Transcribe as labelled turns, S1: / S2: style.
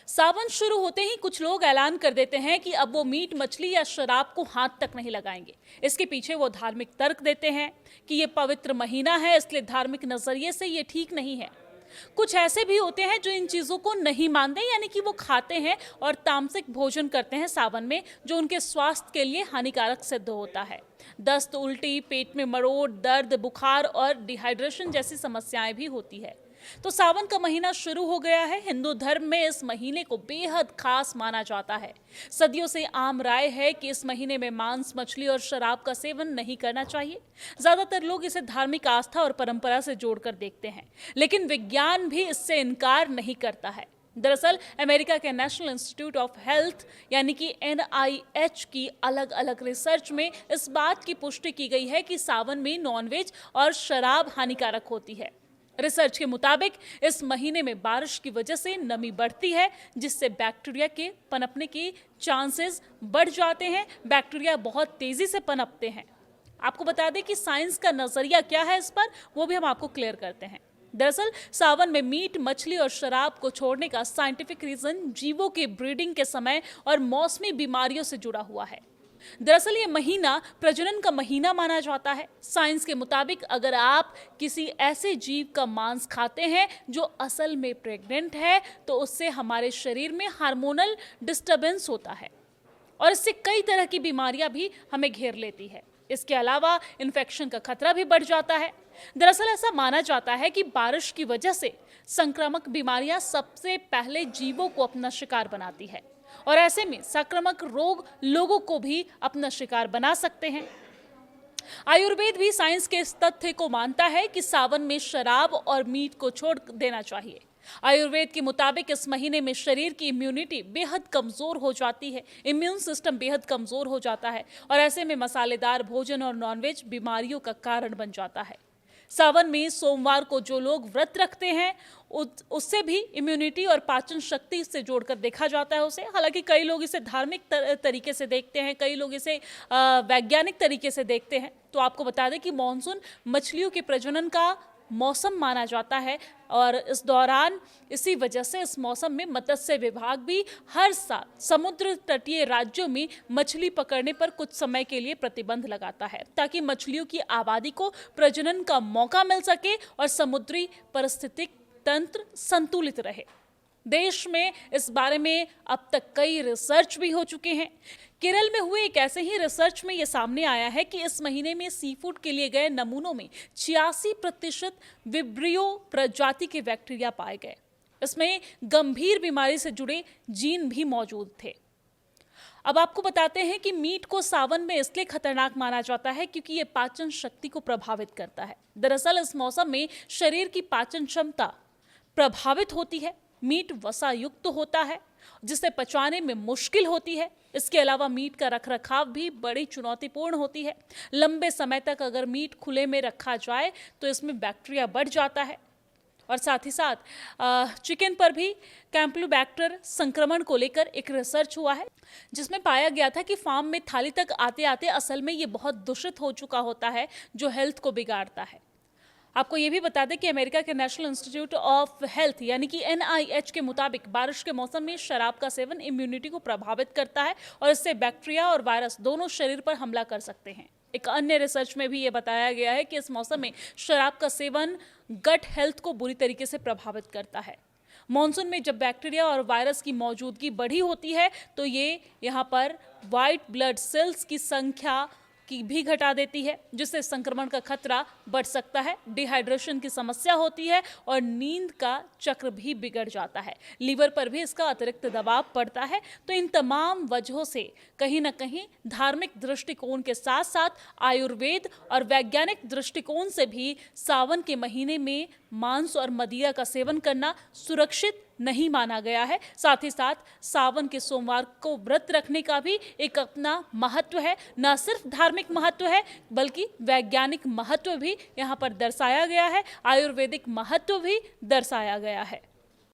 S1: सावन शुरू होते ही कुछ लोग ऐलान कर देते हैं कि अब वो मीट मछली या शराब को हाथ तक नहीं लगाएंगे। इसके पीछे वो धार्मिक तर्क देते हैं कि ये पवित्र महीना है, इसलिए धार्मिक नजरिए से ये ठीक नहीं है। कुछ ऐसे भी होते हैं जो इन चीजों को नहीं मानते, यानी कि वो खाते हैं और तामसिक भोजन करते हैं सावन में, जो उनके स्वास्थ्य के लिए हानिकारक सिद्ध होता है। दस्त, उल्टी, पेट में मरोड़, दर्द, बुखार और डिहाइड्रेशन जैसी समस्याएं भी होती है। तो सावन का महीना शुरू हो गया है। हिंदू धर्म में इस महीने को बेहद खास माना जाता है। सदियों से आम राय है कि इस महीने में मांस, मछली और शराब का सेवन नहीं करना चाहिए। ज्यादातर लोग इसे धार्मिक आस्था और परंपरा से जोड़कर देखते हैं, लेकिन विज्ञान भी इससे इनकार नहीं करता है। दरअसल अमेरिका के नेशनल इंस्टीट्यूट ऑफ हेल्थ यानी कि NIH की अलग अलग रिसर्च में इस बात की पुष्टि की गई है कि सावन में नॉनवेज और शराब हानिकारक होती है। रिसर्च के मुताबिक इस महीने में बारिश की वजह से नमी बढ़ती है, जिससे बैक्टीरिया के पनपने के चांसेस बढ़ जाते हैं। बैक्टीरिया बहुत तेजी से पनपते हैं। आपको बता दें कि साइंस का नजरिया क्या है इस पर, वो भी हम आपको क्लियर करते हैं। दरअसल सावन में मीट, मछली और शराब को छोड़ने का साइंटिफिक रीजन जीवों के ब्रीडिंग के समय और मौसमी बीमारियों से जुड़ा हुआ है। दरअसल ये महीना प्रजनन का महीना माना जाता है। साइंस के मुताबिक अगर आप किसी ऐसे जीव का मांस खाते हैं जो असल में प्रेग्नेंट है, तो उससे हमारे शरीर में हार्मोनल डिस्टर्बेंस होता है और इससे कई तरह की बीमारियां भी हमें घेर लेती है। इसके अलावा इन्फेक्शन का खतरा भी बढ़ जाता है। दरअसल ऐसा माना जाता है कि बारिश की वजह से संक्रामक बीमारियां सबसे पहले जीवों को अपना शिकार बनाती है और ऐसे में संक्रामक रोग लोगों को भी अपना शिकार बना सकते हैं। आयुर्वेद भी साइंस के इस तथ्य को मानता है कि सावन में शराब और मीट को छोड़ देना चाहिए। आयुर्वेद के मुताबिक इस महीने में शरीर की इम्यूनिटी बेहद कमजोर हो जाती है, इम्यून सिस्टम बेहद कमजोर हो जाता है और ऐसे में मसालेदार भोजन और नॉनवेज बीमारियों का कारण बन जाता है। सावन में सोमवार को जो लोग व्रत रखते हैं उससे भी इम्यूनिटी और पाचन शक्ति से जोड़कर देखा जाता है उसे। हालांकि कई लोग इसे धार्मिक तरीके से देखते हैं, कई लोग इसे वैज्ञानिक तरीके से देखते हैं। तो आपको बता दें कि मॉनसून मछलियों के प्रजनन का मौसम माना जाता है और इस दौरान इसी वजह से इस मौसम में मत्स्य विभाग भी हर साल समुद्र तटीय राज्यों में मछली पकड़ने पर कुछ समय के लिए प्रतिबंध लगाता है, ताकि मछलियों की आबादी को प्रजनन का मौका मिल सके और समुद्री पारिस्थितिक तंत्र संतुलित रहे। देश में इस बारे में अब तक कई रिसर्च भी हो चुके हैं। केरल में हुए एक ऐसे ही रिसर्च में यह सामने आया है कि इस महीने में सी फूड के लिए गए नमूनों में 86% विब्रियो प्रजाति के बैक्टीरिया पाए गए। इसमें गंभीर बीमारी से जुड़े जीन भी मौजूद थे। अब आपको बताते हैं कि मीट को सावन में इसलिए खतरनाक माना जाता है क्योंकि ये पाचन शक्ति को प्रभावित करता है। दरअसल इस मौसम में शरीर की पाचन क्षमता प्रभावित होती है। मीट वसा युक्त होता है जिसे पचाने में मुश्किल होती है। इसके अलावा मीट का रखरखाव भी बड़ी चुनौतीपूर्ण होती है। लंबे समय तक अगर मीट खुले में रखा जाए तो इसमें बैक्टीरिया बढ़ जाता है और साथ ही साथ चिकन पर भी कैंपलोबैक्टर संक्रमण को लेकर एक रिसर्च हुआ है, जिसमें पाया गया था कि फार्म में थाली तक आते आते असल में ये बहुत दूषित हो चुका होता है, जो हेल्थ को बिगाड़ता है। आपको ये भी बता दें कि अमेरिका के नेशनल इंस्टीट्यूट ऑफ हेल्थ यानी कि NIH के मुताबिक बारिश के मौसम में शराब का सेवन इम्यूनिटी को प्रभावित करता है और इससे बैक्टीरिया और वायरस दोनों शरीर पर हमला कर सकते हैं। एक अन्य रिसर्च में भी ये बताया गया है कि इस मौसम में शराब का सेवन गट हेल्थ को बुरी तरीके से प्रभावित करता है। मॉनसून में जब बैक्टीरिया और वायरस की मौजूदगी बढ़ी होती है तो ये यहाँ पर वाइट ब्लड सेल्स की संख्या की भी घटा देती है, जिससे संक्रमण का खतरा बढ़ सकता है। डिहाइड्रेशन की समस्या होती है और नींद का चक्र भी बिगड़ जाता है। लीवर पर भी इसका अतिरिक्त दबाव पड़ता है। तो इन तमाम वजहों से कहीं ना कहीं धार्मिक दृष्टिकोण के साथ साथ आयुर्वेद और वैज्ञानिक दृष्टिकोण से भी सावन के महीने में मांस और मदिरा का सेवन करना सुरक्षित नहीं माना गया है। साथ ही साथ सावन के सोमवार को व्रत रखने का भी एक अपना महत्व है। न सिर्फ धार्मिक महत्व है बल्कि वैज्ञानिक महत्व भी यहाँ पर दर्शाया गया है, आयुर्वेदिक महत्व भी दर्शाया गया है।